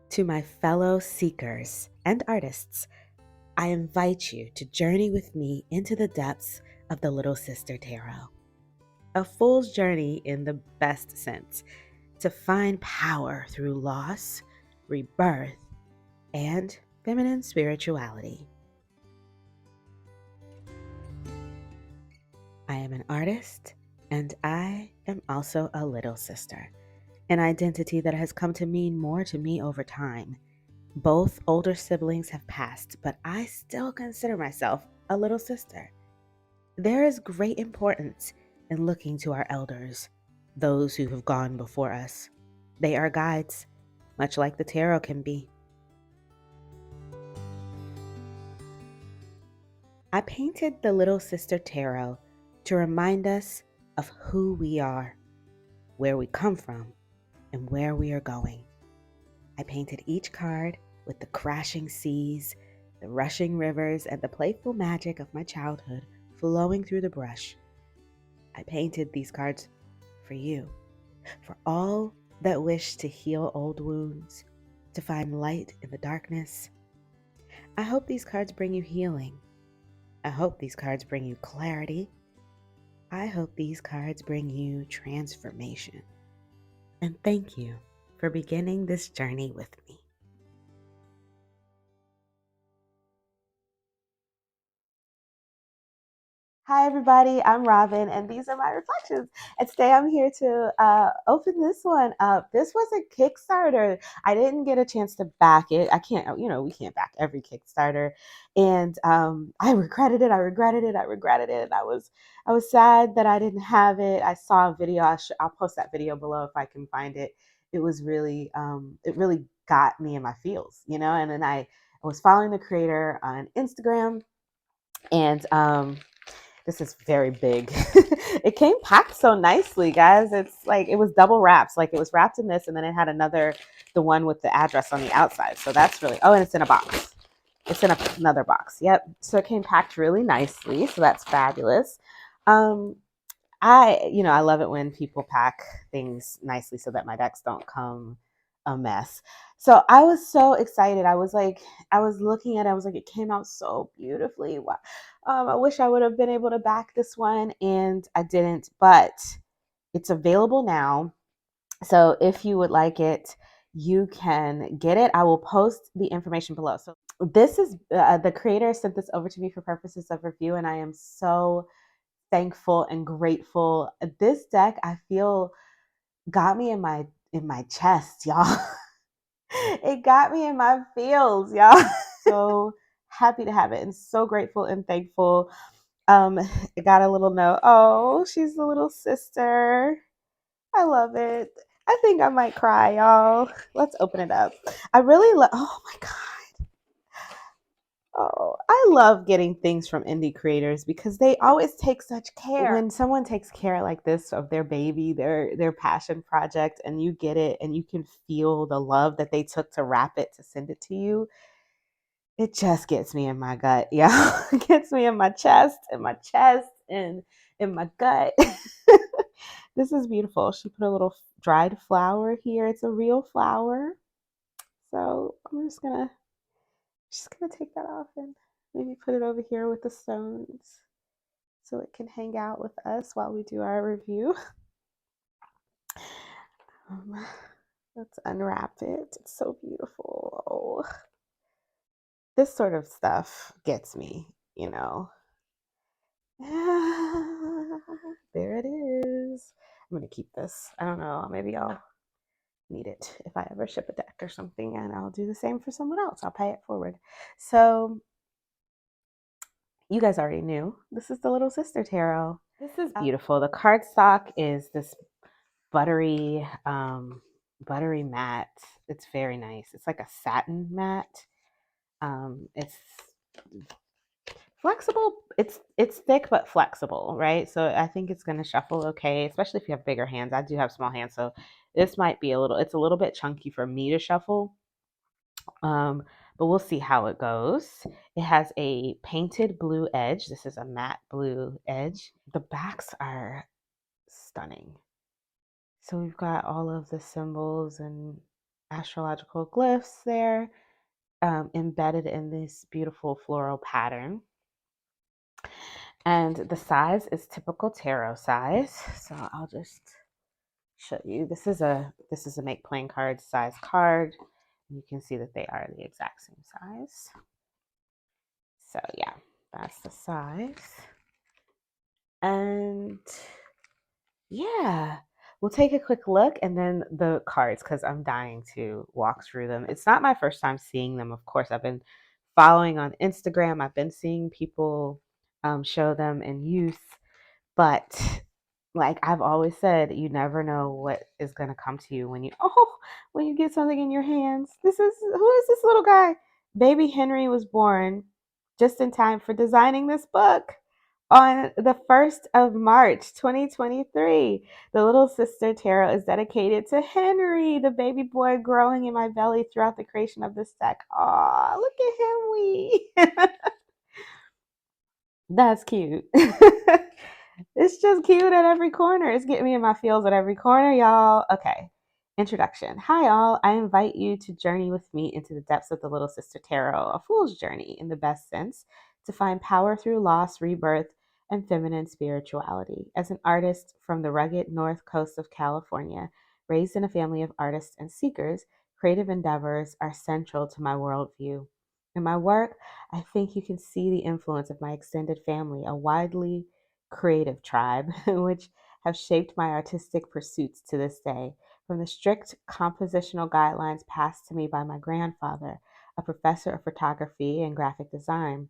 To my fellow seekers and artists, I invite you to journey with me into the depths of the Little Sister Tarot. A fool's journey in the best sense, to find power through loss, rebirth, and feminine spirituality. I am an artist, and I am also a little sister, an identity that has come to mean more to me over time. Both older siblings have passed, but I still consider myself a little sister. There is great importance in looking to our elders, those who have gone before us. They are guides, much like the tarot can be. I painted the Little Sister Tarot to remind us of who we are, where we come from, and where we are going. I painted each card with the crashing seas, the rushing rivers, and the playful magic of my childhood flowing through the brush. I painted these cards for you, for all that wish to heal old wounds, to find light in the darkness. I hope these cards bring you healing. I hope these cards bring you clarity. I hope these cards bring you transformation. And thank you for beginning this journey with me. Hi, everybody. I'm Robin, and these are my reflections. And today I'm here to open this one up. This was a Kickstarter. I didn't get a chance to back it. I can't, we can't back every Kickstarter. And I regretted it. I regretted it. I regretted it. And I was sad that I didn't have it. I saw a video. I'll post that video below if I can find it. It was really, it really got me in my feels, And then I was following the creator on Instagram, and this is very big. It came packed so nicely, guys. It's like it was double wrapped. Like it was wrapped in this, and then it had the one with the address on the outside. So that's really, and it's in a box. It's in another box. Yep. So it came packed really nicely. So that's fabulous. Um, I love it when people pack things nicely so that my decks don't come a mess. So I was so excited. I was looking at it. I was like, it came out so beautifully. Wow. I wish I would have been able to back this one, and I didn't, but it's available now. So if you would like it, you can get it. I will post the information below. So this is the creator sent this over to me for purposes of review, and I am so thankful and grateful. This deck, I feel, got me in my chest, y'all. It got me in my feels, y'all. So happy to have it, and so grateful and thankful. I got a little note. Oh, she's the little sister. I love it. I think I might cry, y'all. Let's open it up. I really love. Oh my god. Oh, I love getting things from indie creators because they always take such care. When someone takes care like this of their baby, their passion project, and you get it and you can feel the love that they took to wrap it to send it to you, it just gets me in my gut. Yeah. It gets me in my chest, and in my gut. This is beautiful. She put a little dried flower here. It's a real flower. So I'm just gonna take that off and maybe put it over here with the stones so it can hang out with us while we do our review. Let's unwrap it. It's so beautiful. Oh, this sort of stuff gets me, you know. There it is. I'm going to keep this. I don't know. Maybe I'll need it if I ever ship a deck or something, and I'll do the same for someone else. I'll pay it forward. So you guys already knew. This is the Little Sister Tarot. This is beautiful. The cardstock is this buttery, buttery matte. It's very nice. It's like a satin matte. It's flexible. It's thick but flexible, right? So I think it's gonna shuffle okay, especially if you have bigger hands. I do have small hands, so this might be it's a little bit chunky for me to shuffle. But we'll see how it goes. It has a painted blue edge. This is a matte blue edge. The backs are stunning. So we've got all of the symbols and astrological glyphs there, embedded in this beautiful floral pattern. And the size is typical tarot size. So I'll just show you. This is a make playing card size card. You can see that they are the exact same size. So yeah, that's the size. And yeah, we'll take a quick look and then the cards because I'm dying to walk through them. It's not my first time seeing them. Of course, I've been following on Instagram. I've been seeing people show them in use, but like I've always said, you never know what is going to come to you when when you get something in your hands. Who is this little guy? Baby Henry was born just in time for designing this book on the 1st of March 2023. The Little Sister Tarot is dedicated to Henry, the baby boy growing in my belly throughout the creation of this deck. Aw, look at him. That's cute. It's just cute at every corner. It's getting me in my feels at every corner, y'all. Okay. Introduction. Hi, all. I invite you to journey with me into the depths of the Little Sister Tarot, a fool's journey in the best sense, to find power through loss, rebirth, and feminine spirituality. As an artist from the rugged north coast of California, raised in a family of artists and seekers, creative endeavors are central to my worldview. In my work, I think you can see the influence of my extended family, a widely creative tribe, which have shaped my artistic pursuits to this day. From the strict compositional guidelines passed to me by my grandfather, a professor of photography and graphic design,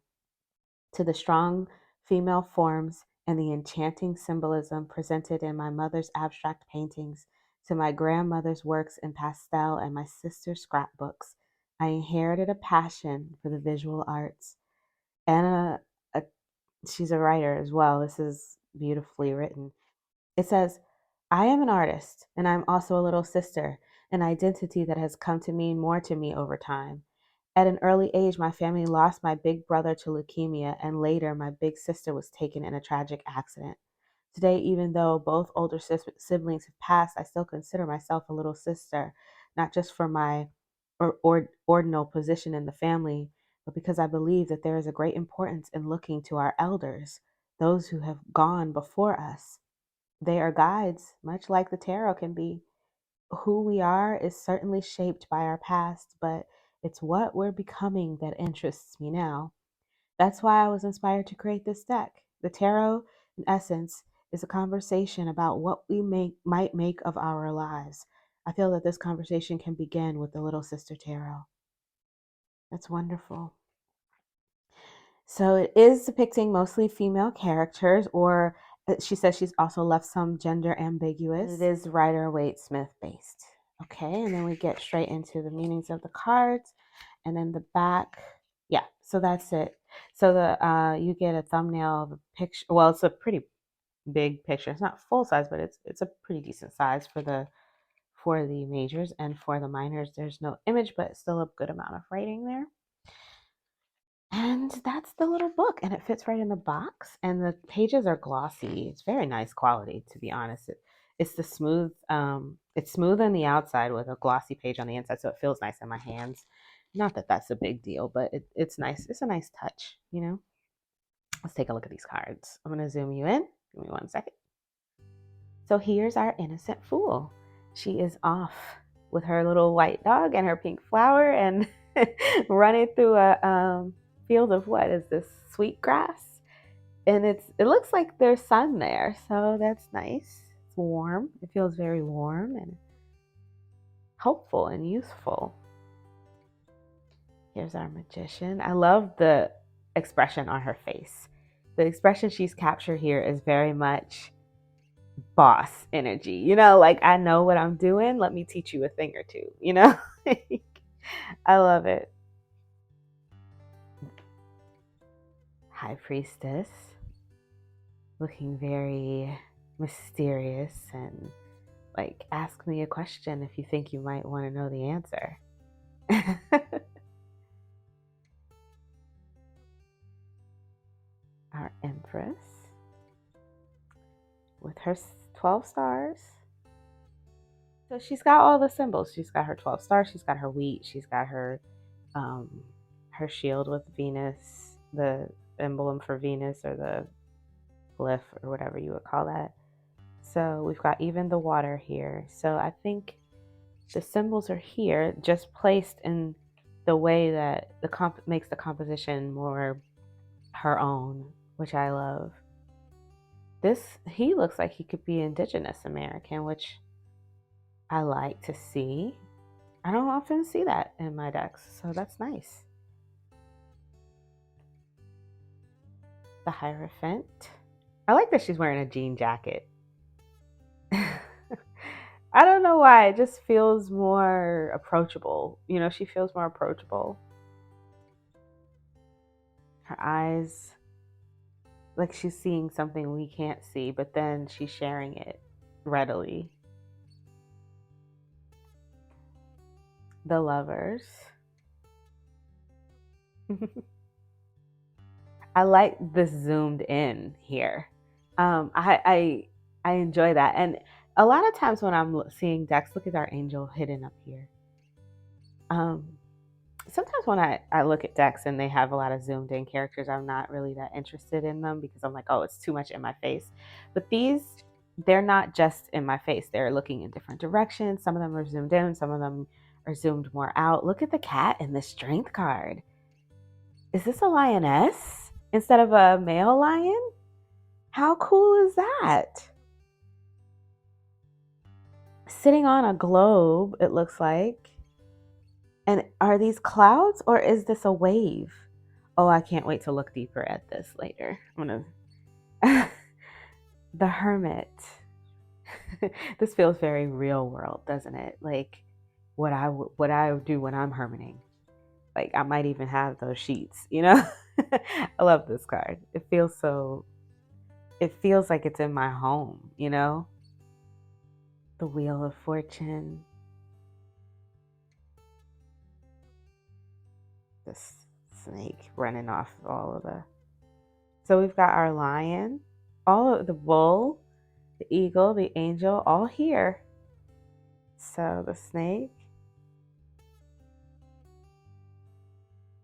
to the strong female forms and the enchanting symbolism presented in my mother's abstract paintings, to my grandmother's works in pastel and my sister's scrapbooks, I inherited a passion for the visual arts. Anna, a, she's a writer as well. This is beautifully written. It says, I am an artist, and I'm also a little sister, an identity that has come to mean more to me over time. At an early age, my family lost my big brother to leukemia, and later, my big sister was taken in a tragic accident. Today, even though both older siblings have passed, I still consider myself a little sister, not just for my ordinal position in the family, but because I believe that there is a great importance in looking to our elders, those who have gone before us. They are guides, much like the tarot can be. Who we are is certainly shaped by our past, but it's what we're becoming that interests me now. That's why I was inspired to create this deck. The tarot, in essence, is a conversation about what we might make of our lives. I feel that this conversation can begin with the Little Sister Tarot. That's wonderful. So it is depicting mostly female characters, or she says she's also left some gender ambiguous. It is Rider Waite Smith based. Okay, and then we get straight into the meanings of the cards, and then the back. Yeah, so that's it. So the you get a thumbnail of a picture. Well, it's a pretty big picture. It's not full size, but it's a pretty decent size for the majors, and for the minors. There's no image, but still a good amount of writing there. And that's the little book, and it fits right in the box. And the pages are glossy. It's very nice quality, to be honest. It's the smooth. It's smooth on the outside with a glossy page on the inside, so it feels nice in my hands. Not that that's a big deal, but it's nice. It's a nice touch, you know. Let's take a look at these cards. I'm gonna zoom you in. Give me 1 second. So here's our innocent fool. She is off with her little white dog and her pink flower and running through a field of what is this, sweet grass? And it looks like there's sun there, so that's nice. It's warm. It feels very warm and hopeful and youthful. Here's our magician. I love the expression on her face. The expression she's captured here is very much boss energy, like I know what I'm doing, let me teach you a thing or two. I love it. High priestess, looking very mysterious and like, ask me a question if you think you might want to know the answer. Our empress with her 12 stars. So she's got all the symbols. She's got her 12 stars. She's got her wheat. She's got um, her shield with Venus, the emblem for Venus, or the glyph, or whatever you would call that. So we've got even the water here. So I think the symbols are here, just placed in the way that makes the composition more her own, which I love. He looks like he could be Indigenous American, which I like to see. I don't often see that in my decks, so that's nice. The Hierophant. I like that she's wearing a jean jacket. I don't know why. It just feels more approachable. She feels more approachable. Her eyes, like she's seeing something we can't see, but then she's sharing it readily. The Lovers. I like this zoomed in here. I enjoy that, and a lot of times when I'm seeing decks, look at our angel hidden up here. Sometimes when I look at decks and they have a lot of zoomed in characters, I'm not really that interested in them because I'm like, oh, it's too much in my face. But these, they're not just in my face. They're looking in different directions. Some of them are zoomed in, some of them are zoomed more out. Look at the cat in the strength card. Is this a lioness instead of a male lion? How cool is that? Sitting on a globe, it looks like. And are these clouds or is this a wave? Oh, I can't wait to look deeper at this later. I'm gonna The Hermit. This feels very real world, doesn't it? Like what I do when I'm hermiting. Like I might even have those sheets, I love this card. It feels like it's in my home. The Wheel of Fortune. This snake running off all of the. So we've got our lion, all of the bull, the eagle, the angel, all here. So the snake,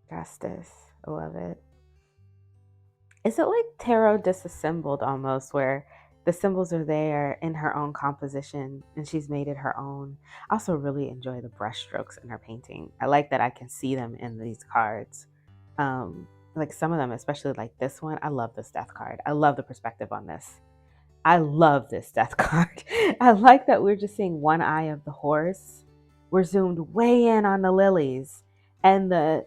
justice, I love it. Is it like tarot disassembled almost, where the symbols are there in her own composition and she's made it her own? I also really enjoy the brush strokes in her painting. I like that I can see them in these cards. Like some of them, especially like this one, I love this death card. I love the perspective on this. I love this death card. I like that we're just seeing one eye of the horse. We're zoomed way in on the lilies and the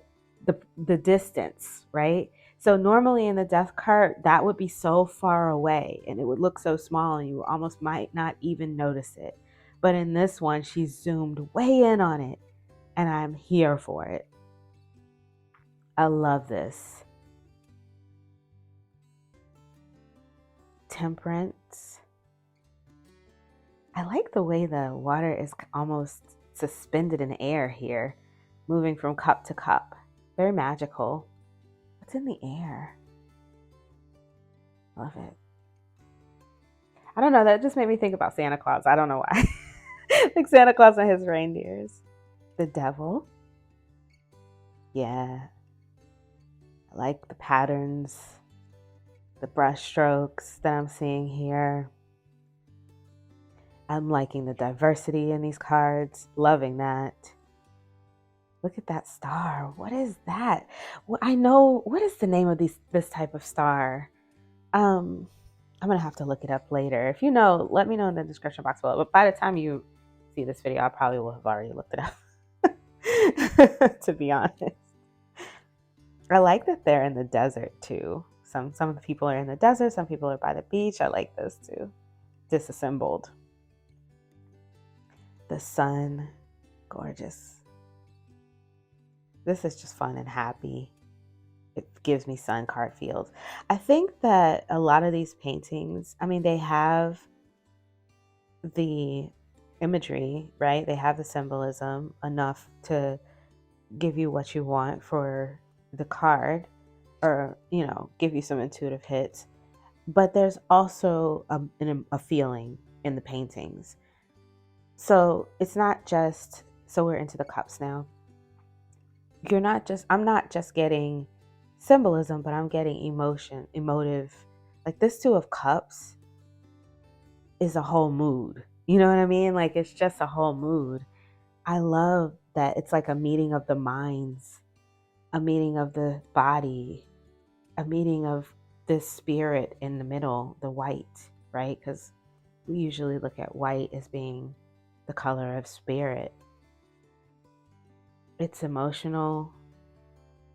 distance, right? So normally in the death card, that would be so far away and it would look so small and you almost might not even notice it. But in this one, she's zoomed way in on it and I'm here for it. I love this. Temperance. I like the way the water is almost suspended in air here, moving from cup to cup. Very magical. What's in the air? Love it. I don't know, that just made me think about Santa Claus. I don't know why. Like Santa Claus and his reindeers. The devil. Yeah. I like the patterns, the brush strokes that I'm seeing here. I'm liking the diversity in these cards, loving that. Look at that star. What is that? Well, I know, what is the name of this type of star? I'm gonna have to look it up later. If you know, let me know in the description box below. But by the time you see this video, I probably will have already looked it up. To be honest. I like that they're in the desert too. Some of the people are in the desert, some people are by the beach. I like this too. Disassembled. The sun, gorgeous. This is just fun and happy. It gives me sun card feels. I think that a lot of these paintings, I mean, they have the imagery, right? They have the symbolism enough to give you what you want for the card, or give you some intuitive hits, but there's also a feeling in the paintings. So it's not just, so we're into the cups now. I'm not just getting symbolism, but I'm getting emotion, emotive. Like this Two of Cups is a whole mood. You know what I mean? Like it's just a whole mood. I love that it's like a meeting of the minds, a meeting of the body, a meeting of this spirit in the middle, the white, right? Because we usually look at white as being the color of spirit. It's emotional,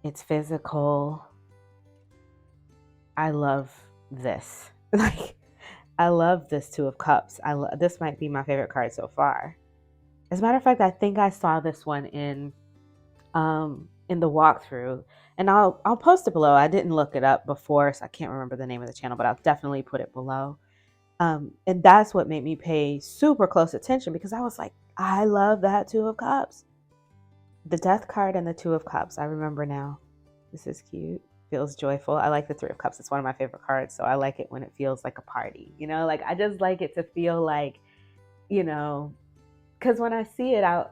it's physical. I love this. Like, I love this Two of Cups. This might be my favorite card so far. As a matter of fact, I think I saw this one in the walkthrough, and I'll post it below. I didn't look it up before, so I can't remember the name of the channel, but I'll definitely put it below. And that's what made me pay super close attention, because I was like, I love that Two of Cups. The Death card and the Two of Cups. I remember now. This is cute. Feels joyful. I like the Three of Cups. It's one of my favorite cards, so I like it when it feels like a party. You know, like I just like it to feel like, you know, because when I see it out,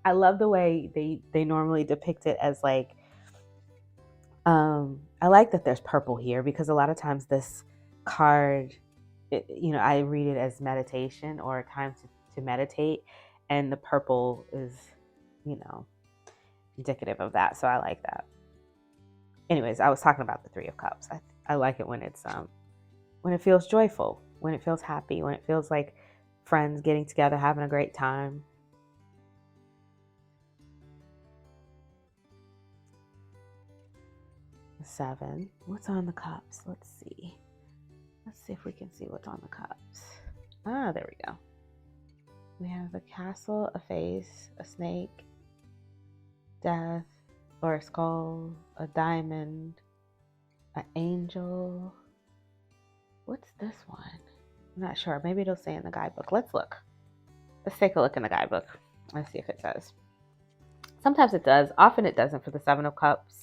I love the way they normally depict it as like, I like that there's purple here, because a lot of times this card, I read it as meditation or time to meditate, and the purple is, you know, indicative of that. So I like that. Anyways, I was talking about the Three of Cups. I like it when when it feels joyful, when it feels happy, when it feels like friends getting together, having a great time. Seven. What's on the cups? Let's see. Let's see if we can see what's on the cups. Ah, there we go. We have a castle, a face, a snake, death, or a skull, a diamond, an angel. What's this one? I'm not sure. Maybe it'll say in the guidebook. Let's look. Let's take a look in the guidebook. Let's see if it says. Sometimes it does. Often it doesn't for the Seven of Cups.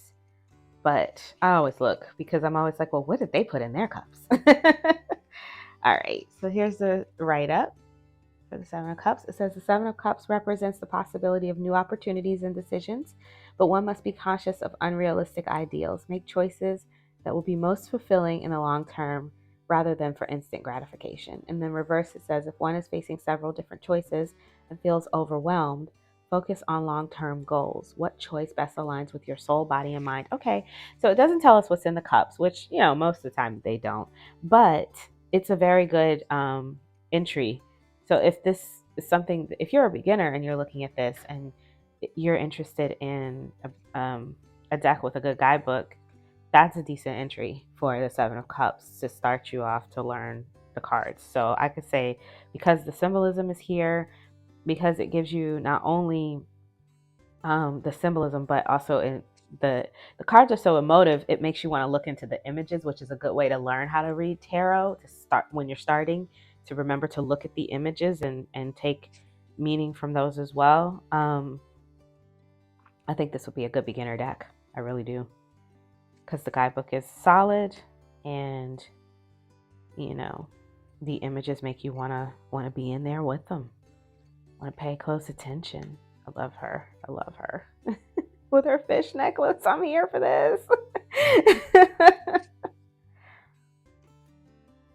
But I always look, because I'm always like, well, what did they put in their cups? All right. So here's the write-up for the Seven of Cups. It says the Seven of Cups represents the possibility of new opportunities and decisions, but one must be conscious of unrealistic ideals. Make choices that will be most fulfilling in the long term rather than for instant gratification. And then reverse, it says if one is facing several different choices and feels overwhelmed, focus on long-term goals. What choice best aligns with your soul, body, and mind? Okay, so it doesn't tell us what's in the cups, which, most of the time they don't, but it's a very good entry. So if this is something, if you're a beginner and you're looking at this and you're interested in a deck with a good guidebook, that's a decent entry for the Seven of Cups to start you off to learn the cards. So I could say, because the symbolism is here, because it gives you not only the symbolism, but also in the cards are so emotive, it makes you want to look into the images, which is a good way to learn how to read tarot, to start when you're starting, to remember to look at the images and take meaning from those as well. I think this would be a good beginner deck. I really do, because the guidebook is solid, and the images make you wanna be in there with them, want to pay close attention. I love her. I love her. With her fish necklace. I'm here for this.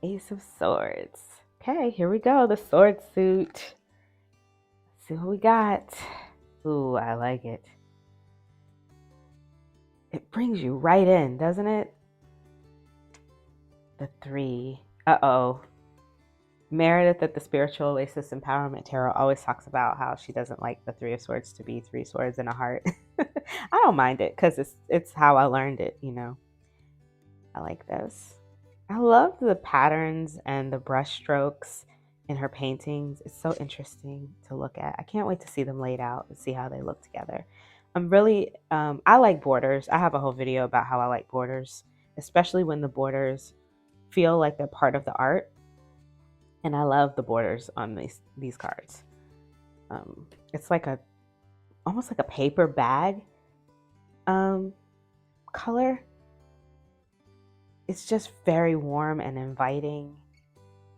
Ace of Swords. Okay, here we go. The sword suit. Let's see what we got. Ooh, I like it. It brings you right in, doesn't it? The three. Uh-oh. Meredith at the Spiritual Oasis Empowerment Tarot always talks about how she doesn't like the Three of Swords to be three swords and a heart. I don't mind it, because it's how I learned it, I like this. I love the patterns and the brush strokes in her paintings. It's so interesting to look at. I can't wait to see them laid out and see how they look together. I like borders. I have a whole video about how I like borders, especially when the borders feel like they're part of the art. And I love the borders on these cards. It's like almost like a paper bag color. It's just very warm and inviting.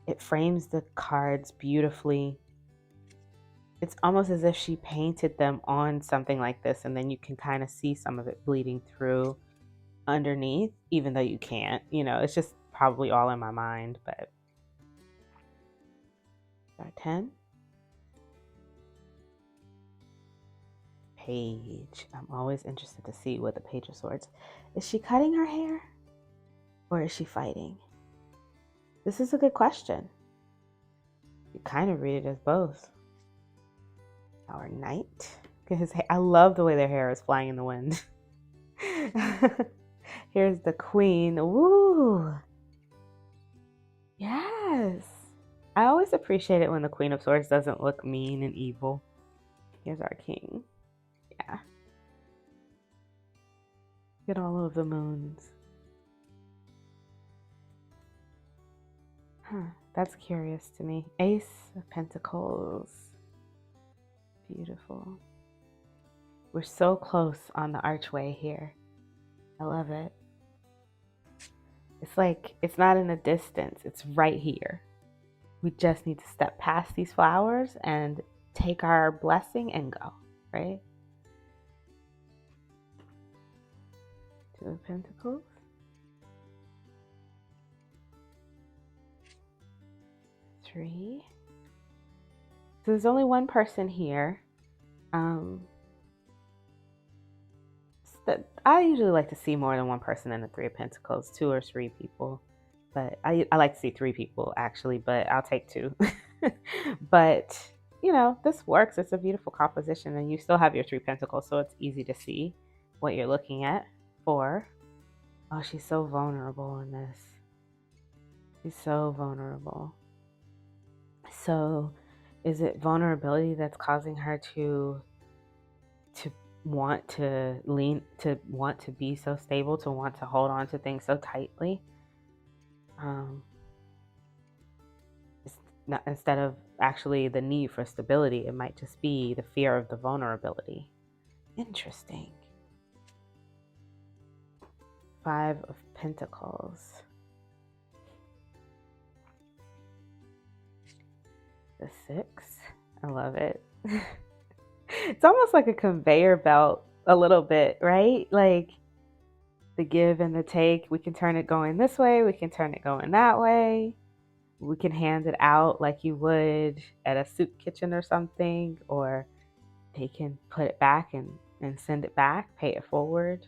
It frames the cards beautifully. It's almost as if she painted them on something like this, and then you can kind of see some of it bleeding through underneath, even though you can't. It's just probably all in my mind. But 10 page. I'm always interested to see what the Page of Swords. Is she cutting her hair, or is she fighting? This is a good question. You kind of read it as both. Our Knight. I love the way their hair is flying in the wind. Here's the Queen. Woo! Yes. I always appreciate it when the Queen of Swords doesn't look mean and evil. Here's our King. Yeah. Get all of the moons. Huh. That's curious to me. Ace of Pentacles. Beautiful. We're so close on the archway here. I love it. It's like it's not in a distance. It's right here. We just need to step past these flowers and take our blessing and go, right? Two of Pentacles. 3. So there's only one person here. I usually like to see more than one person in the 3 of Pentacles, 2 or 3 people. But I like to see 3 people actually, but I'll take 2. But this works. It's a beautiful composition, and you still have your 3 Pentacles, so it's easy to see what you're looking at. 4. Oh, she's so vulnerable in this. She's so vulnerable. So is it vulnerability that's causing her to want to want to be so stable, to want to hold on to things so tightly? It's not, instead of actually the need for stability, it might just be the fear of the vulnerability. Interesting. 5 of Pentacles. The 6. I love it. It's almost like a conveyor belt a little bit, right? Like the give and the take. We can turn it going this way. We can turn it going that way. We can hand it out like you would at a soup kitchen or something, or they can put it back and send it back, pay it forward.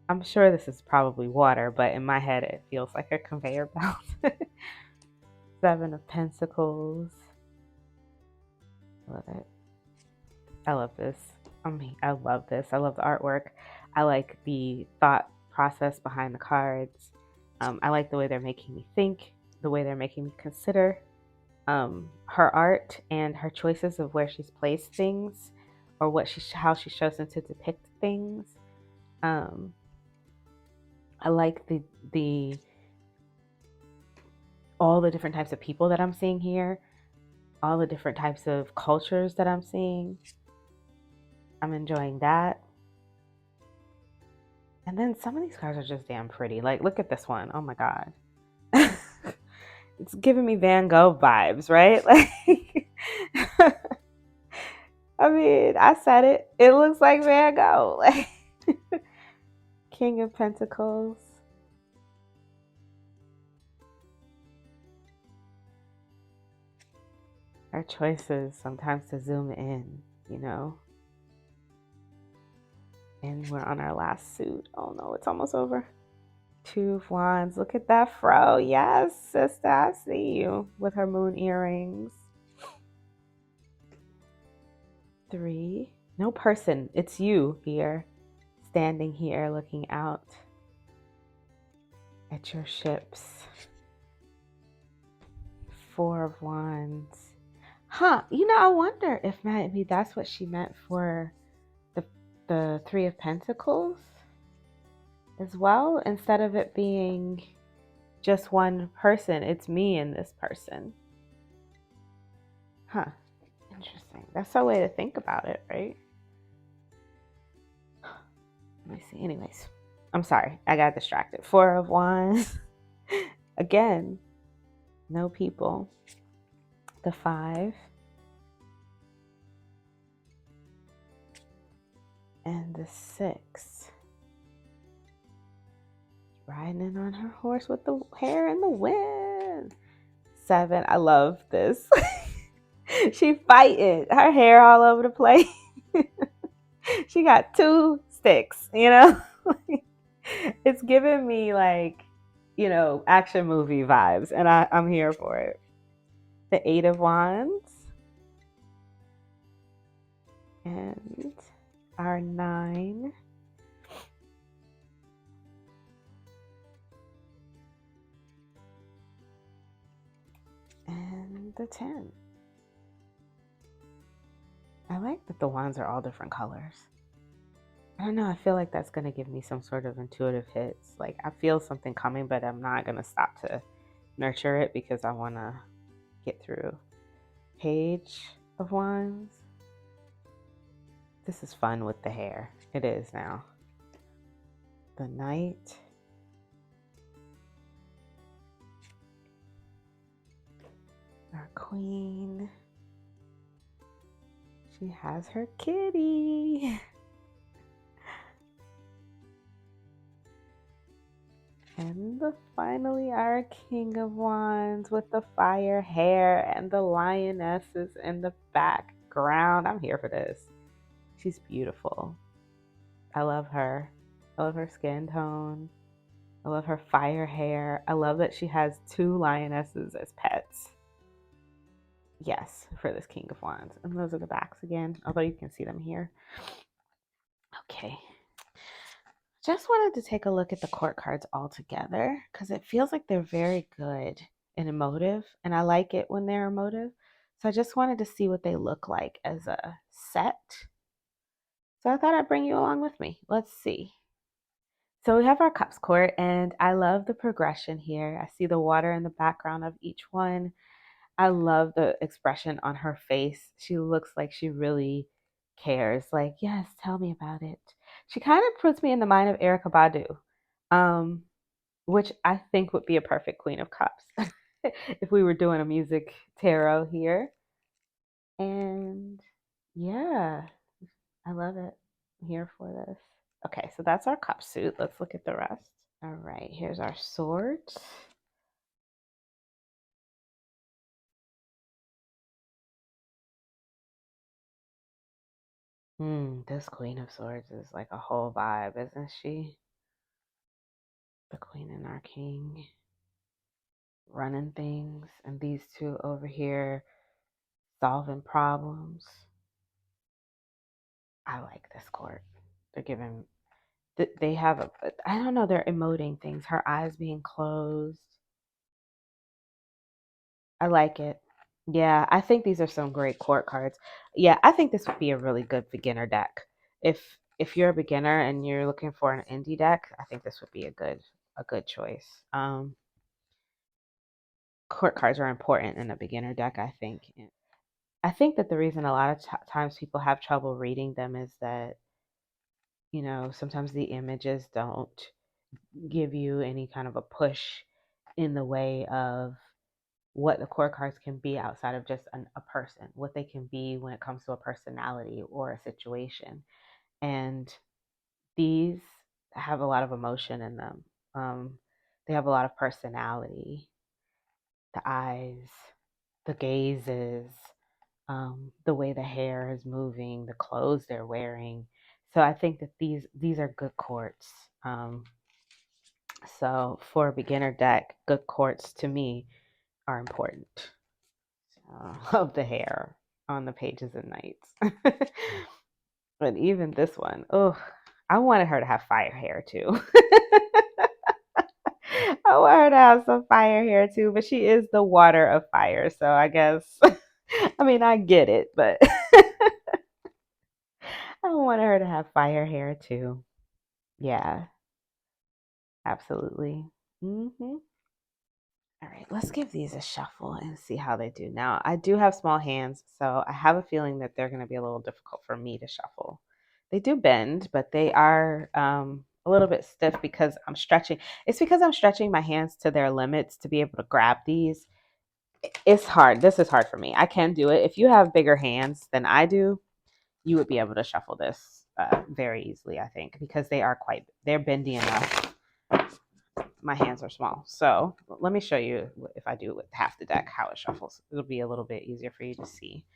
I'm sure this is probably water, but in my head it feels like a conveyor belt. 7 of Pentacles. Love it. I love this. I love this. I love the artwork. I like the thought process behind the cards. I like the way they're making me think, the way they're making me consider her art and her choices of where she's placed things, or how she's chosen to depict things. I like the all the different types of people that I'm seeing here, all the different types of cultures that I'm seeing. I'm enjoying that. And then some of these cards are just damn pretty. Like, look at this one. Oh my God. It's giving me Van Gogh vibes, right? Like, I mean, I said it. It looks like Van Gogh. Like, King of Pentacles. Our choices sometimes to zoom in, And we're on our last suit. Oh no, it's almost over. 2 of Wands. Look at that fro. Yes, sister, I see you with her moon earrings. 3. No person. It's you here, standing here looking out at your ships. 4 of Wands. I wonder if maybe that's what she meant for the 3 of Pentacles as well. Instead of it being just one person, it's me and this person. Interesting. That's a way to think about it, right? Let me see. Anyways, I'm sorry. I got distracted. 4 of Wands. Again, no people. The 5. And the 6. Riding in on her horse with the hair in the wind. 7. I love this. She fighting. Her hair all over the place. She got 2 sticks, you know? It's giving me like, action movie vibes, and I'm here for it. The 8 of Wands. And our 9. And the 10. I like that the wands are all different colors. I don't know. I feel like that's going to give me some sort of intuitive hits. Like I feel something coming, but I'm not going to stop to nurture it because I want to get through. Page of Wands. This is fun with the hair. It is now. The Knight. Our Queen. She has her kitty. And finally our King of Wands with the fire hair and the lionesses in the background. I'm here for this. She's beautiful. I love her. I love her skin tone. I love her fire hair. I love that she has 2 lionesses as pets. Yes, for this King of Wands. And those are the backs again, although you can see them here. Okay. Just wanted to take a look at the court cards all together because it feels like they're very good and emotive, and I like it when they're emotive. So I just wanted to see what they look like as a set. So I thought I'd bring you along with me. Let's see. So we have our Cups court, and I love the progression here. I see the water in the background of each one. I love the expression on her face. She looks like she really cares. Like, yes, tell me about it. She kind of puts me in the mind of Erica Badu, um, which I think would be a perfect Queen of Cups if we were doing a music tarot here. And yeah, I love it. I'm here for this. Okay, so that's our cup suit. Let's look at the rest. All right, here's our swords. This Queen of Swords is like a whole vibe, isn't she? The Queen and our King running things, and these 2 over here solving problems. I like this court. They're giving, they have I don't know, they're emoting things. Her eyes being closed. I like it. Yeah, I think these are some great court cards. Yeah, I think this would be a really good beginner deck. If you're a beginner and you're looking for an indie deck, I think this would be a good choice. Court cards are important in a beginner deck, I think. I think that the reason a lot of times people have trouble reading them is that, sometimes the images don't give you any kind of a push in the way of what the core cards can be outside of just a person, what they can be when it comes to a personality or a situation. And these have a lot of emotion in them. They have a lot of personality, the eyes, the gazes, the way the hair is moving, the clothes they're wearing. So I think that these are good courts. So for a beginner deck, good courts to me are important. Of the hair on the pages and nights. But even this one, oh, I wanted her to have fire hair too. I want her to have some fire hair too, but she is the water of fire, so I guess I mean I get it, but I wanted her to have fire hair too. Yeah, absolutely. Hmm. All right, let's give these a shuffle and see how they do. Now, I do have small hands, so I have a feeling that they're going to be a little difficult for me to shuffle. They do bend, but they are a little bit stiff because I'm stretching. It's because I'm stretching my hands to their limits to be able to grab these. It's hard. This is hard for me. I can do it. If you have bigger hands than I do, you would be able to shuffle this very easily, I think, because they're bendy enough. My hands are small. So let me show you if I do it with half the deck, how it shuffles. It'll be a little bit easier for you to see.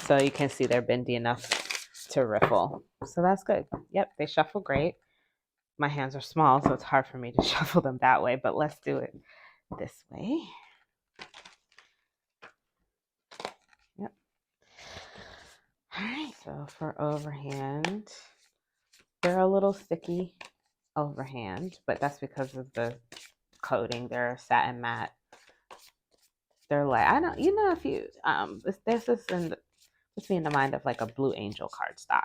So you can see they're bendy enough to riffle. So that's good. Yep, they shuffle great. My hands are small, so it's hard for me to shuffle them that way, but let's do it this way. Yep. All right, so for overhand, they're a little sticky overhand, but that's because of the coating. They're satin matte. They're like, I don't, if you, there's this puts me in the mind of like a Blue Angel cardstock.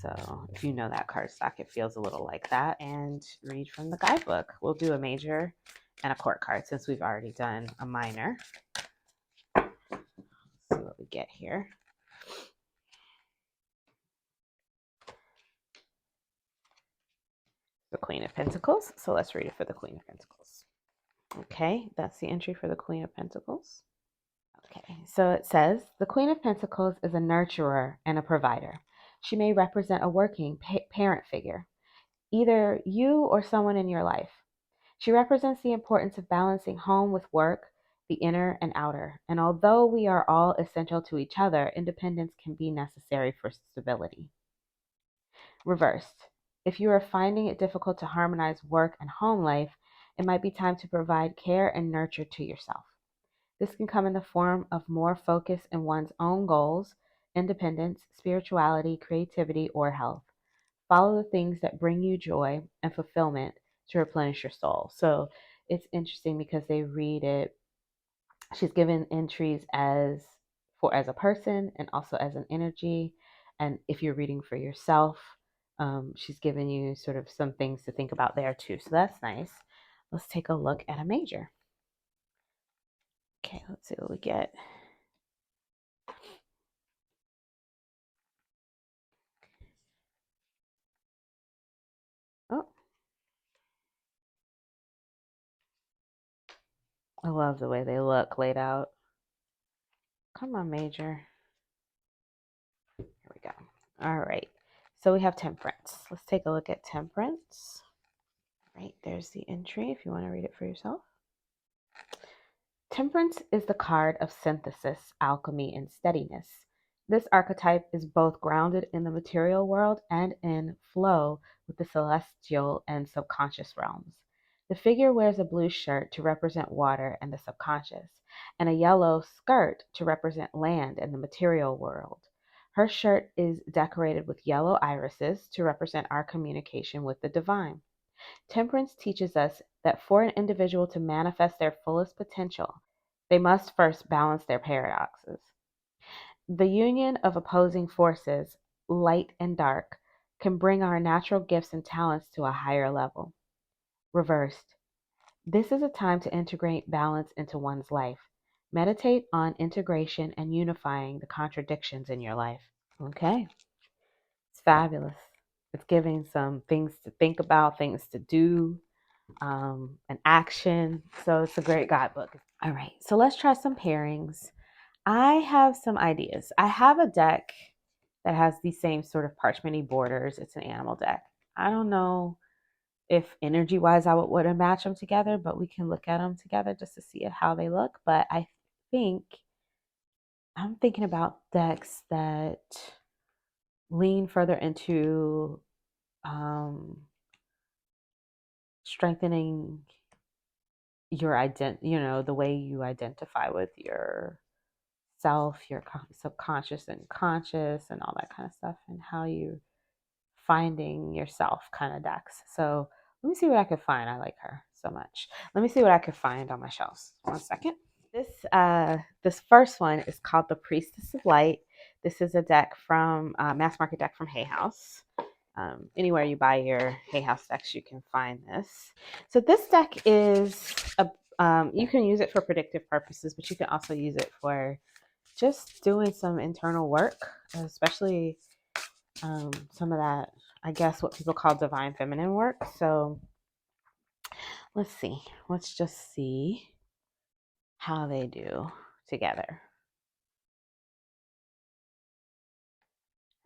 So if you know that cardstock, it feels a little like that. And read from the guidebook. We'll do a major and a court card since we've already done a minor. Let's see what we get here. The Queen of Pentacles. So let's read it for the Queen of Pentacles. Okay, that's the entry for the Queen of Pentacles. Okay, so it says, the Queen of Pentacles is a nurturer and a provider. She may represent a working parent figure, either you or someone in your life. She represents the importance of balancing home with work, the inner and outer. And although we are all essential to each other, independence can be necessary for stability. Reversed. If you are finding it difficult to harmonize work and home life, it might be time to provide care and nurture to yourself. This can come in the form of more focus in one's own goals, independence, spirituality, creativity, or health. Follow the things that bring you joy and fulfillment to replenish your soul. So it's interesting because they read it. She's given entries as a person and also as an energy. And if you're reading for yourself, she's given you sort of some things to think about there too. So that's nice. Let's take a look at a major. Okay, let's see what we get. Oh, I love the way they look laid out. Come on, major. Here we go. All right. So we have temperance. Let's take a look at temperance. Right, there's the entry if you want to read it for yourself. Temperance is the card of synthesis, alchemy, and steadiness. This archetype is both grounded in the material world and in flow with the celestial and subconscious realms. The figure wears a blue shirt to represent water and the subconscious, and a yellow skirt to represent land and the material world. Her shirt is decorated with yellow irises to represent our communication with the divine. Temperance teaches us that for an individual to manifest their fullest potential, they must first balance their paradoxes. The union of opposing forces, light and dark, can bring our natural gifts and talents to a higher level. Reversed. This is a time to integrate balance into one's life. Meditate on integration and unifying the contradictions in your life. Okay, it's fabulous. It's giving some things to think about, things to do, an action. So it's a great guidebook. All right, so let's try some pairings. I have some ideas. I have a deck that has the same sort of parchmenty borders. It's an animal deck. I don't know if energy wise I would have matched them together, but we can look at them together just to see how they look. But I think I'm thinking about decks that lean further into strengthening your the way you identify with your self, your subconscious and conscious and all that kind of stuff, and how you finding yourself kind of decks. So let me see what I could find. I like her so much. Let me see what I could find on my shelves. 1 second. This first one is called the Priestess of Light. This is a deck from mass market deck from Hay House. Anywhere you buy your Hay House decks, you can find this. So this deck is you can use it for predictive purposes, but you can also use it for just doing some internal work, especially some of that, I guess, what people call divine feminine work. So let's see. Let's just see how they do together.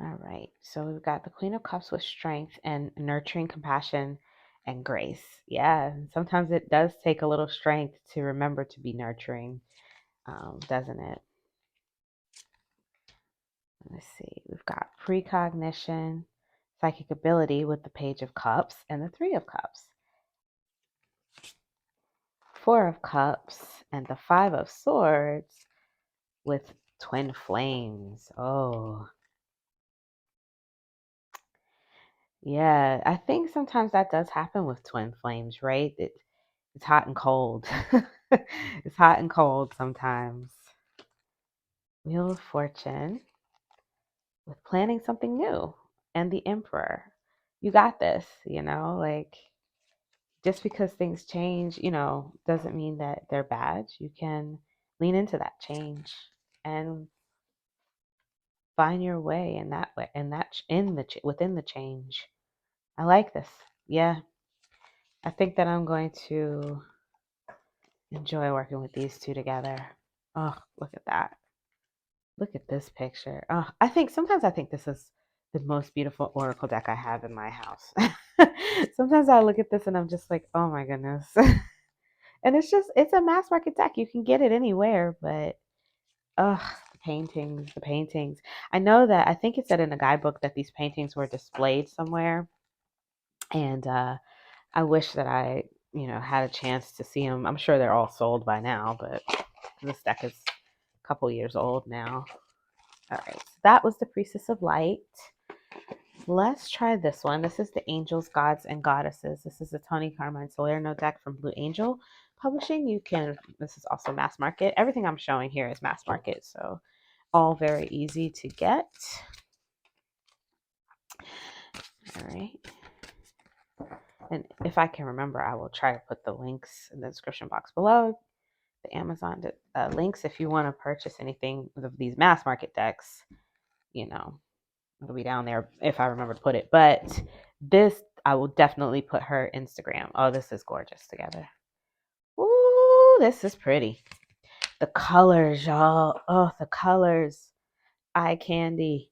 All right. So we've got the Queen of Cups with strength and nurturing, compassion, and grace. Yeah. Sometimes it does take a little strength to remember to be nurturing, doesn't it? Let's see. We've got precognition, psychic ability with the Page of Cups and the Three of Cups, Four of Cups, and the Five of Swords with twin flames. Oh, yeah. I think sometimes that does happen with twin flames, right? It's hot and cold. It's hot and cold sometimes. Wheel of Fortune with planning something new and the Emperor. You got this, like just because things change, doesn't mean that they're bad. You can lean into that change and find your way in that way, and that within the change. I like this. Yeah, I think that I'm going to enjoy working with these two together. Oh, look at that. Look at this picture. Oh, I think this is the most beautiful oracle deck I have in my house. Sometimes I look at this and I'm just like, oh my goodness. And it's a mass market deck. You can get it anywhere, but the paintings. I know that I think it said in the guidebook that these paintings were displayed somewhere, and I wish that I, had a chance to see them. I'm sure they're all sold by now, but this deck is a couple years old now. All right, so that was the Priestess of Light. Let's try this one. This is the Angels, Gods, and Goddesses. This is the Tony Carmine Salerno deck from Blue Angel Publishing. This is also mass market. Everything I'm showing here is mass market, so all very easy to get. All right. And if I can remember, I will try to put the links in the description box below. The Amazon links if you want to purchase anything of these mass market decks, it'll be down there if I remember to put it. But this, I will definitely put her Instagram. Oh, this is gorgeous together. Ooh, this is pretty. The colors, y'all. Oh, the colors. Eye candy.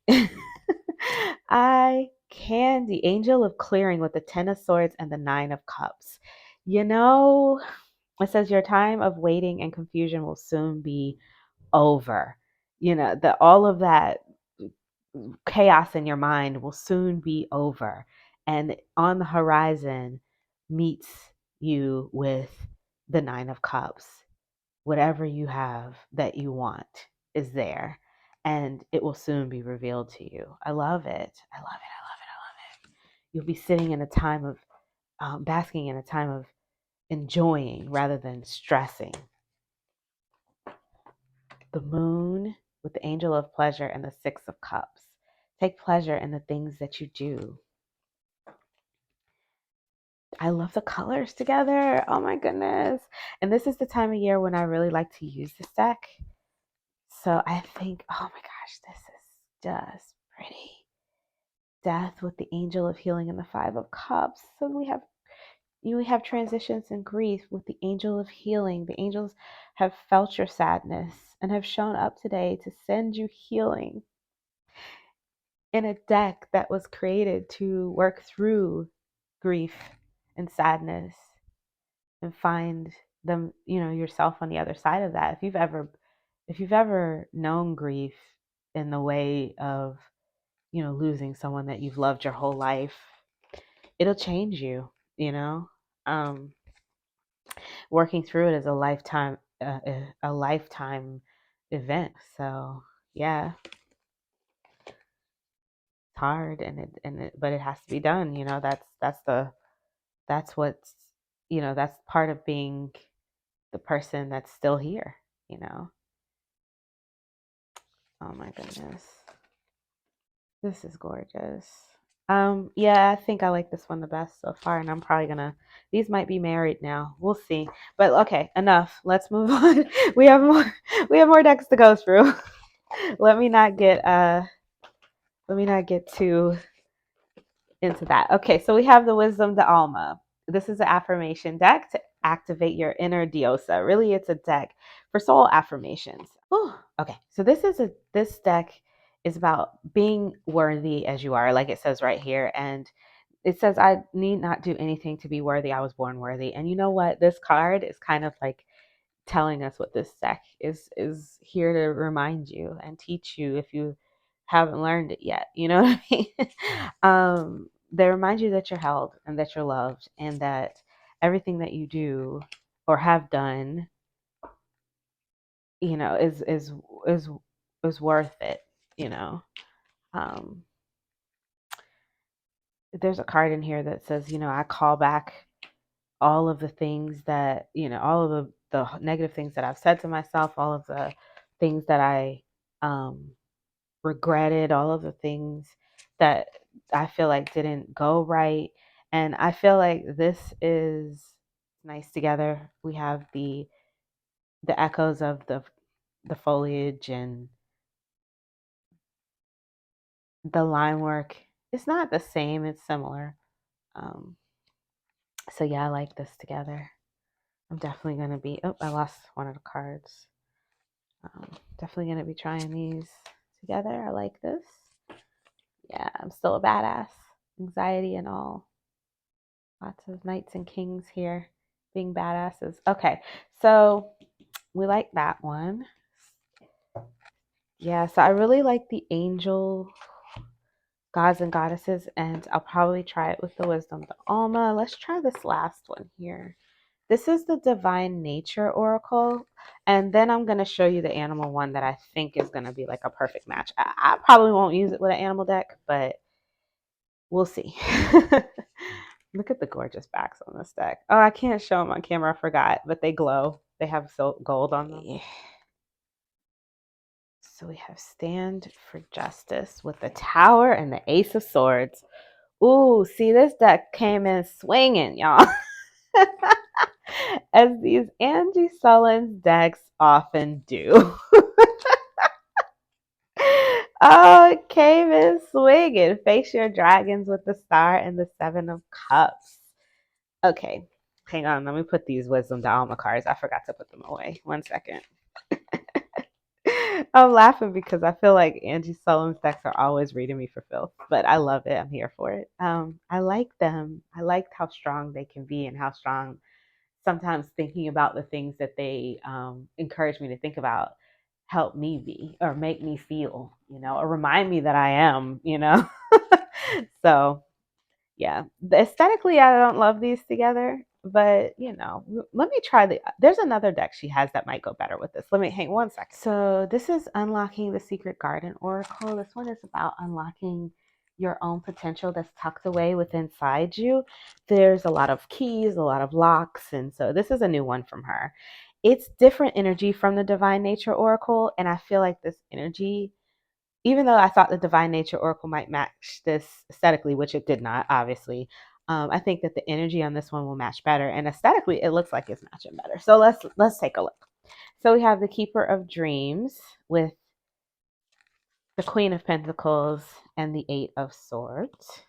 Eye candy. Angel of Clearing with the Ten of Swords and the Nine of Cups. It says your time of waiting and confusion will soon be over. All of that chaos in your mind will soon be over. And on the horizon meets you with the Nine of Cups. Whatever you have that you want is there, and it will soon be revealed to you. I love it. I love it. I love it. I love it. You'll be sitting in a time of basking in a time of enjoying rather than stressing. The Moon with the Angel of Pleasure and the Six of Cups. Take pleasure in the things that you do. I love the colors together. Oh my goodness. And this is the time of year when I really like to use this deck. So I think, oh my gosh, this is just pretty. Death with the Angel of Healing and the Five of Cups. So we have transitions and grief with the Angel of Healing. The angels have felt your sadness and have shown up today to send you healing in a deck that was created to work through grief and sadness and find them, yourself on the other side of that. If you've ever known grief in the way of, losing someone that you've loved your whole life, it'll change you, you know. Um, Working through it is a lifetime event. So yeah, it's hard, but it has to be done. That's what's, that's part of being the person that's still here. You know. Oh my goodness. This is gorgeous. Yeah, I think I like this one the best so far, and I'm probably gonna. These might be married now. We'll see. But okay, enough. Let's move on. We have more. We have more decks to go through. let me not get uh. Let me not get too into that. Okay, so we have the Wisdom de Alma. This is an affirmation deck to activate your inner diosa. Really, it's a deck for soul affirmations. Whew. Okay, so this deck is about being worthy as you are, like it says right here. And it says, I need not do anything to be worthy. I was born worthy. And you know what? This card is kind of like telling us what this deck is here to remind you and teach you if you haven't learned it yet. You know what I mean? They remind you that you're held and that you're loved and that everything that you do or have done, you know, is is worth it, you know. Um, there's a card in here that says, you know, I call back all of the things that, you know, all of the negative things that I've said to myself, all of the things that I regretted, all of the things that I feel like didn't go right. And I feel like this is nice together. We have the echoes of the foliage and the line work. It's not the same, it's similar. Um, so yeah, I like this together. I'm definitely gonna be. Oh, I lost one of the cards. Definitely gonna be trying these together. I like this. Yeah, I'm still a badass. Anxiety and all. Lots of knights and kings here being badasses. Okay, so we like that one. Yeah, so I really like the angel gods and goddesses, and I'll probably try it with the wisdom, the Alma. Let's try this last one here. This is the Divine Nature Oracle. And then I'm going to show you the animal one that I think is going to be like a perfect match. I probably won't use it with an animal deck, but we'll see. Look at the gorgeous backs on this deck. Oh, I can't show them on camera. I forgot, but they glow. They have gold on them. Yeah. So we have Stand for Justice with the Tower and the Ace of Swords. Ooh, see, this deck came in swinging, y'all. As these Angie Sullins decks often do. Oh, it came in swinging. Face your dragons with the Star and the Seven of Cups. Okay, hang on. Let me put these Wisdom Alma cards. I forgot to put them away. 1 second. I'm laughing because I feel like Angie Sullivan's decks are always reading me for filth, but I love it. I'm here for it. I like them. I liked how strong they can be and how strong sometimes thinking about the things that they encourage me to think about help me be or make me feel, you know, or remind me that I am, you know. So yeah, aesthetically, I don't love these together, but you know, let me try there's another deck she has that might go better with this. Let me hang 1 second. So this is Unlocking the Secret Garden Oracle. This one is about unlocking your own potential that's tucked away within inside you. There's a lot of keys, a lot of locks, and so this is a new one from her. It's different energy from the Divine Nature Oracle, and I feel like this energy, even though I thought the Divine Nature Oracle might match this aesthetically, which it did not, obviously, I think that the energy on this one will match better. And aesthetically, it looks like it's matching better. So let's take a look. So we have the Keeper of Dreams with the Queen of Pentacles and the Eight of Swords.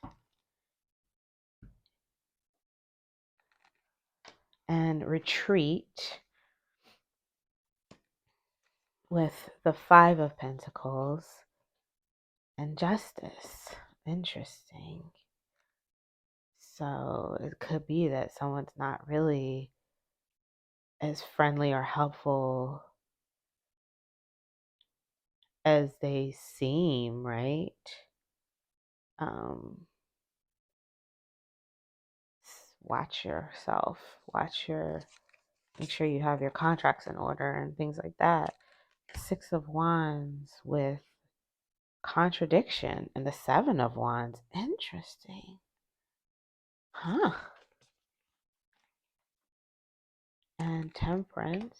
And Retreat with the Five of Pentacles and Justice. Interesting. So it could be that someone's not really as friendly or helpful as they seem, right? Um, watch yourself, make sure you have your contracts in order and things like that. Six of Wands with contradiction and the Seven of Wands. Interesting. Huh. And Temperance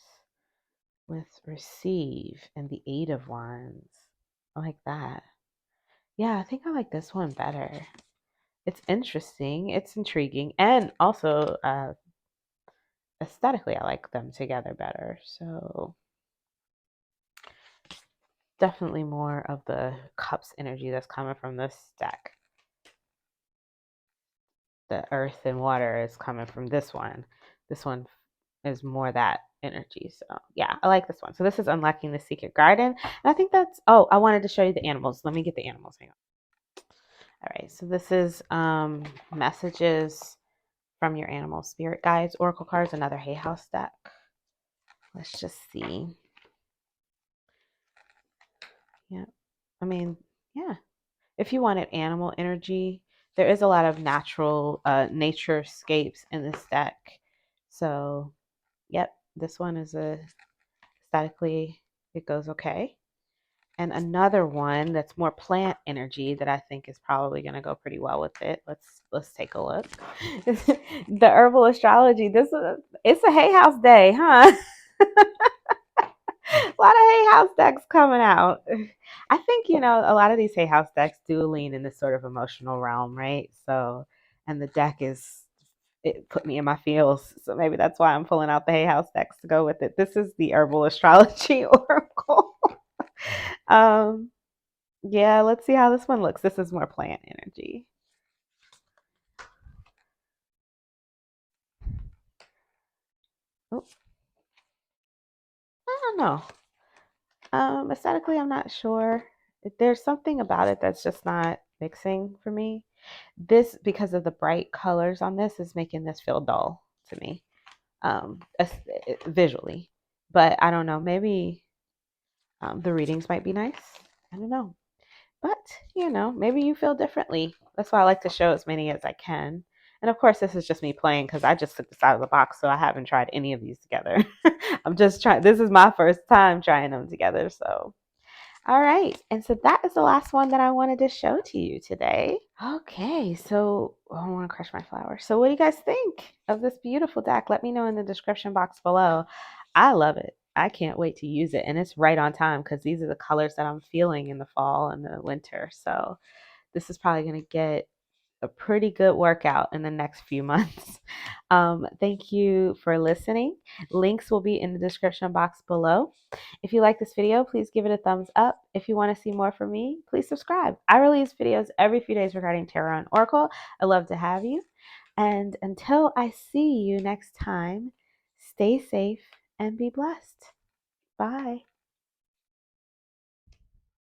with receive and the Eight of Wands. I like that. Yeah, I think I like this one better. It's interesting, it's intriguing, and also aesthetically, I like them together better. So definitely more of the cups energy that's coming from this deck. The earth and water is coming from this one. This one is more that energy. So yeah, I like this one. So this is Unlocking the Secret Garden. And I think that's, oh, I wanted to show you the animals. Let me get the animals. Hang on. All right. So this is messages from your animal spirit guides, oracle cards, another Hay House deck. Let's just see. Yeah. I mean, yeah. If you wanted animal energy, there is a lot of natural nature scapes in this deck. So, yep, this one is a statically, it goes okay. And another one that's more plant energy that I think is probably going to go pretty well with it. Let's take a look. The herbal astrology. It's a Hay House day, huh? A lot of Hay House decks coming out. I think, a lot of these Hay House decks do lean in this sort of emotional realm, right? So, and the deck it put me in my feels. So maybe that's why I'm pulling out the Hay House decks to go with it. This is the herbal astrology oracle. um, yeah, let's see how this one looks. This is more plant energy. Oh, I don't know. Aesthetically, I'm not sure. There's something about it that's just not mixing for me. This, because of the bright colors on this, is making this feel dull to me, visually. But I don't know. Maybe the readings might be nice. I don't know. But, maybe you feel differently. That's why I like to show as many as I can. And of course, this is just me playing because I just took this out of the box, so I haven't tried any of these together. I'm just trying. This is my first time trying them together. So, all right. And so that is the last one that I wanted to show to you today. Okay. So, oh, I want to crush my flower. So, what do you guys think of this beautiful deck? Let me know in the description box below. I love it. I can't wait to use it. And it's right on time because these are the colors that I'm feeling in the fall and the winter. So, this is probably going to get a pretty good workout in the next few months. Thank you for listening. Links will be in the description box below. If you like this video, please give it a thumbs up. If you want to see more from me, please subscribe. I release videos every few days regarding tarot and oracle. I love to have you. And until I see you next time, stay safe and be blessed. Bye.